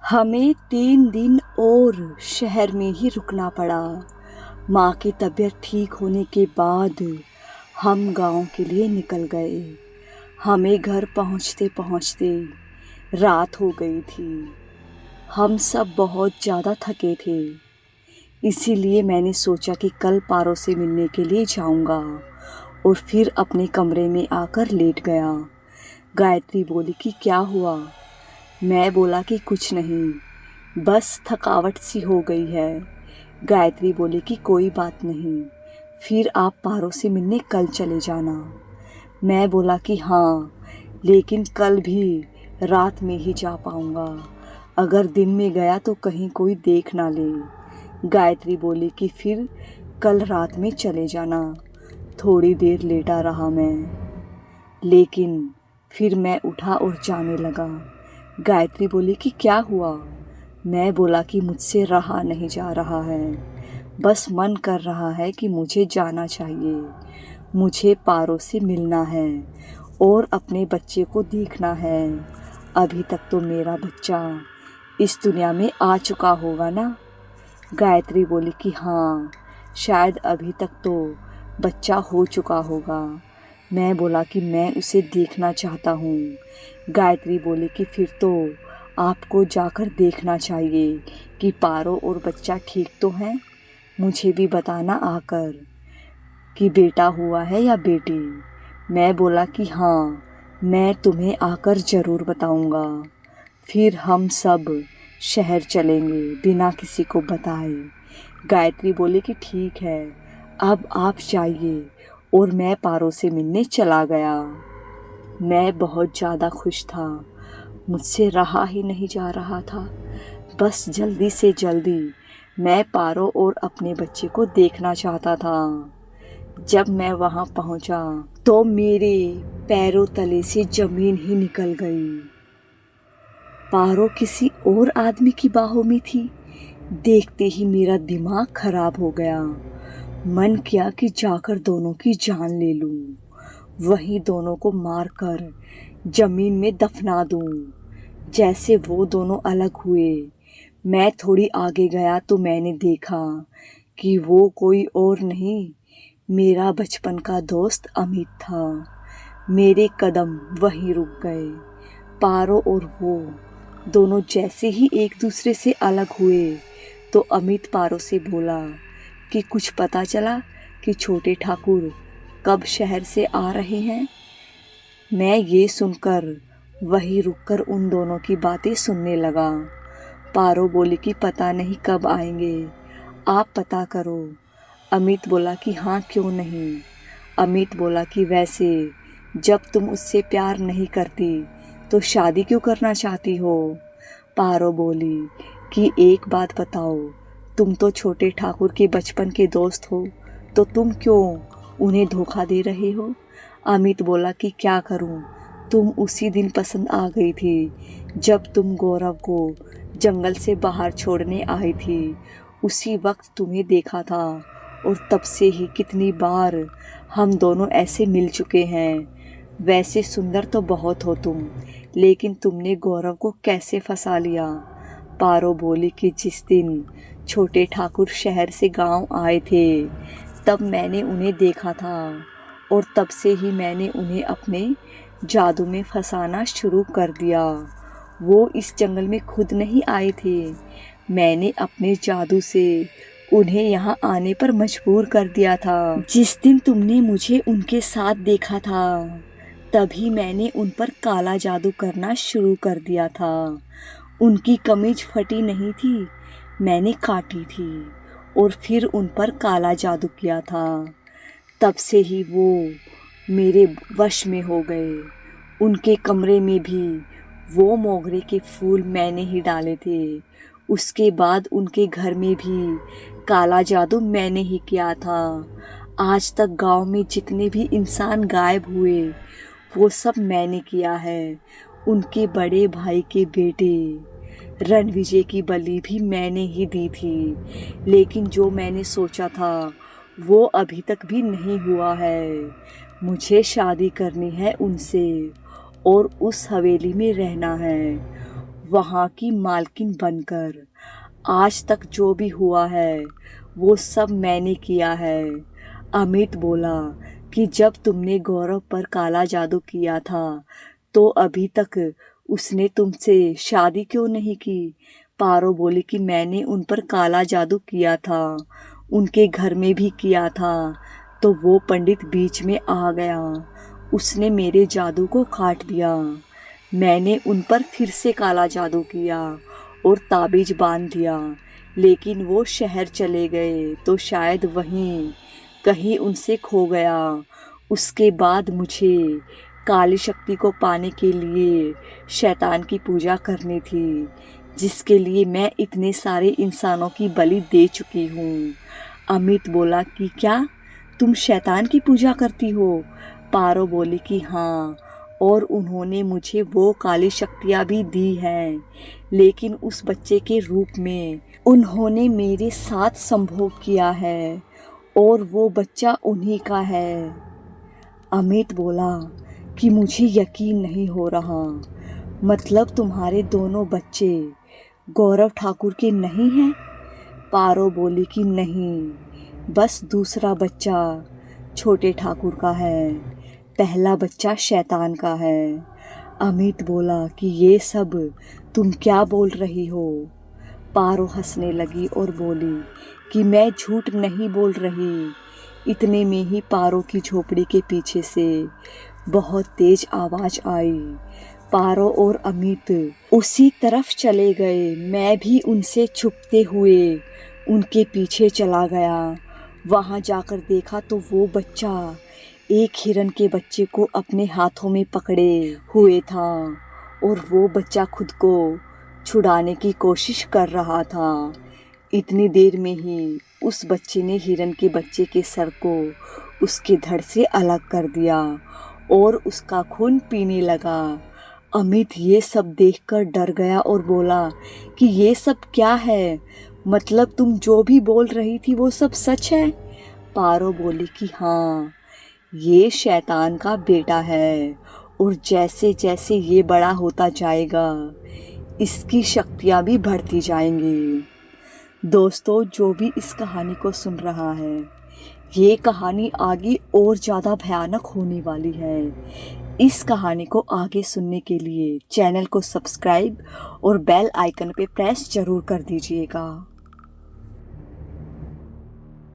हमें 3 दिन और शहर में ही रुकना पड़ा। माँ की तबीयत ठीक होने के बाद हम गांव के लिए निकल गए। हमें घर पहुँचते पहुँचते रात हो गई थी। हम सब बहुत ज़्यादा थके थे, इसीलिए मैंने सोचा कि कल पारो से मिलने के लिए जाऊंगा और फिर अपने कमरे में आकर लेट गया। गायत्री बोली कि क्या हुआ? मैं बोला कि कुछ नहीं, बस थकावट सी हो गई है। गायत्री बोली कि कोई बात नहीं, फिर आप पारो से मिलने कल चले जाना। मैं बोला कि हाँ, लेकिन कल भी रात में ही जा पाऊँगा। अगर दिन में गया तो कहीं कोई देख ना ले। गायत्री बोली कि फिर कल रात में चले जाना। थोड़ी देर लेटा रहा मैं, लेकिन फिर मैं उठा और जाने लगा। गायत्री बोली कि क्या हुआ? मैं बोला कि मुझसे रहा नहीं जा रहा है, बस मन कर रहा है कि मुझे जाना चाहिए। मुझे पारो से मिलना है और अपने बच्चे को देखना है। अभी तक तो मेरा बच्चा इस दुनिया में आ चुका होगा ना? गायत्री बोली कि हाँ, शायद अभी तक तो बच्चा हो चुका होगा। मैं बोला कि मैं उसे देखना चाहता हूँ। गायत्री बोली कि फिर तो आपको जाकर देखना चाहिए कि पारो और बच्चा ठीक तो हैं। मुझे भी बताना आकर कि बेटा हुआ है या बेटी। मैं बोला कि हाँ, मैं तुम्हें आकर ज़रूर बताऊँगा। फिर हम सब शहर चलेंगे बिना किसी को बताए। गायत्री बोली कि ठीक है, अब आप जाइए, और मैं पारो से मिलने चला गया। मैं बहुत ज़्यादा खुश था, मुझसे रहा ही नहीं जा रहा था। बस जल्दी से जल्दी मैं पारो और अपने बच्चे को देखना चाहता था। जब मैं वहाँ पहुँचा तो मेरे पैरों तले से ज़मीन ही निकल गई। पारो किसी और आदमी की बाहों में थी। देखते ही मेरा दिमाग खराब हो गया। मन किया कि जाकर दोनों की जान ले लूं, वहीं दोनों को मारकर जमीन में दफना दूं। जैसे वो दोनों अलग हुए, मैं थोड़ी आगे गया तो मैंने देखा कि वो कोई और नहीं, मेरा बचपन का दोस्त अमित था। मेरे कदम वहीं रुक गए। पारो और वो दोनों जैसे ही एक दूसरे से अलग हुए तो अमित पारो से बोला कि कुछ पता चला कि छोटे ठाकुर कब शहर से आ रहे हैं? मैं ये सुनकर वहीं रुककर उन दोनों की बातें सुनने लगा। पारो बोली कि पता नहीं कब आएंगे, आप पता करो। अमित बोला कि हाँ, क्यों नहीं। अमित बोला कि वैसे जब तुम उससे प्यार नहीं करती तो शादी क्यों करना चाहती हो? पारो बोली कि एक बात बताओ, तुम तो छोटे ठाकुर के बचपन के दोस्त हो, तो तुम क्यों उन्हें धोखा दे रहे हो? अमित बोला कि क्या करूं, तुम उसी दिन पसंद आ गई थी जब तुम गौरव को जंगल से बाहर छोड़ने आई थी। उसी वक्त तुम्हें देखा था और तब से ही कितनी बार हम दोनों ऐसे मिल चुके हैं। वैसे सुंदर तो बहुत हो तुम, लेकिन तुमने गौरव को कैसे फंसा लिया? पारो बोली कि जिस दिन छोटे ठाकुर शहर से गांव आए थे तब मैंने उन्हें देखा था, और तब से ही मैंने उन्हें अपने जादू में फंसाना शुरू कर दिया। वो इस जंगल में खुद नहीं आए थे, मैंने अपने जादू से उन्हें यहाँ आने पर मजबूर कर दिया था। जिस दिन तुमने मुझे उनके साथ देखा था तभी मैंने उन पर काला जादू करना शुरू कर दिया था। उनकी कमीज फटी नहीं थी, मैंने काटी थी और फिर उन पर काला जादू किया था। तब से ही वो मेरे वश में हो गए। उनके कमरे में भी वो मोगरे के फूल मैंने ही डाले थे। उसके बाद उनके घर में भी काला जादू मैंने ही किया था। आज तक गांव में जितने भी इंसान गायब हुए वो सब मैंने किया है। उनके बड़े भाई के बेटे रणविजय की बलि भी मैंने ही दी थी, लेकिन जो मैंने सोचा था वो अभी तक भी नहीं हुआ है। मुझे शादी करनी है उनसे और उस हवेली में रहना है। वहाँ की मालकिन बनकर। आज तक जो भी हुआ है वो सब मैंने किया है। अमित बोला कि जब तुमने गौरव पर काला जादू किया था तो अभी तक उसने तुमसे शादी क्यों नहीं की? पारो बोली कि मैंने उन पर काला जादू किया था, उनके घर में भी किया था। तो वो पंडित बीच में आ गया, उसने मेरे जादू को काट दिया। मैंने उन पर फिर से काला जादू किया और ताबीज बांध दिया, लेकिन वो शहर चले गए तो शायद वहीं कहीं उनसे खो गया। उसके बाद मुझे काली शक्ति को पाने के लिए शैतान की पूजा करनी थी, जिसके लिए मैं इतने सारे इंसानों की बलि दे चुकी हूँ। अमित बोला कि क्या तुम शैतान की पूजा करती हो? पारो बोली कि हाँ, और उन्होंने मुझे वो काली शक्तियाँ भी दी हैं, लेकिन उस बच्चे के रूप में उन्होंने मेरे साथ संभोग किया है और वो बच्चा उन्हीं का है। अमित बोला कि मुझे यकीन नहीं हो रहा, मतलब तुम्हारे दोनों बच्चे गौरव ठाकुर के नहीं हैं? पारो बोली कि नहीं, बस दूसरा बच्चा छोटे ठाकुर का है, पहला बच्चा शैतान का है। अमित बोला कि ये सब तुम क्या बोल रही हो? पारो हंसने लगी और बोली कि मैं झूठ नहीं बोल रही। इतने में ही पारो की झोपड़ी के पीछे से बहुत तेज आवाज आई। पारो और अमित उसी तरफ चले गए। मैं भी उनसे छुपते हुए उनके पीछे चला गया। वहां जाकर देखा तो वो बच्चा एक हिरन के बच्चे को अपने हाथों में पकड़े हुए था और वो बच्चा खुद को छुड़ाने की कोशिश कर रहा था। इतनी देर में ही उस बच्चे ने हिरन के बच्चे के सर को उसके धड़ से अलग कर दिया और उसका खून पीने लगा। अमित ये सब देखकर डर गया और बोला कि ये सब क्या है? मतलब तुम जो भी बोल रही थी वो सब सच है? पारो बोली कि हाँ, ये शैतान का बेटा है और जैसे जैसे ये बड़ा होता जाएगा इसकी शक्तियाँ भी बढ़ती जाएंगी। दोस्तों, जो भी इस कहानी को सुन रहा है, ये कहानी आगे और ज़्यादा भयानक होने वाली है। इस कहानी को आगे सुनने के लिए चैनल को सब्सक्राइब और बेल आइकन पे प्रेस ज़रूर कर दीजिएगा।